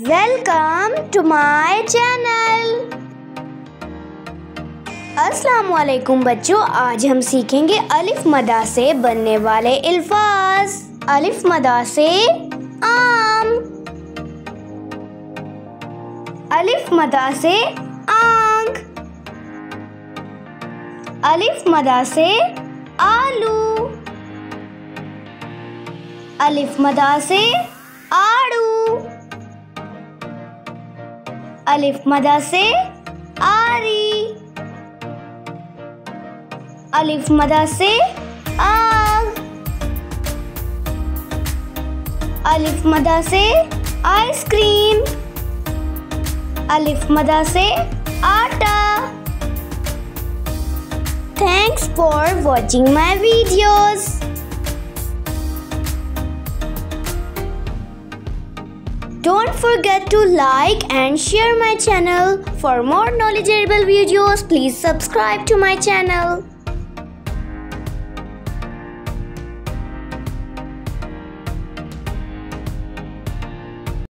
Welcome to my channel. अस्सलामुअलैकुम बच्चों, आज हम सीखेंगे अलिफ मदा से बनने वाले अल्फाज। अलिफ मदा से आम, अलिफ मदा से आंख, अलिफ मदा से आलू, अलिफ मदा से आड़ू, अलिफ मदा से आरी, अलिफ मदा से आग, अलिफ मदा से आइसक्रीम, अलिफ मदा से आटा। Thanks for watching my videos. Don't forget to like and share my channel. For more knowledgeable videos, please subscribe to my channel.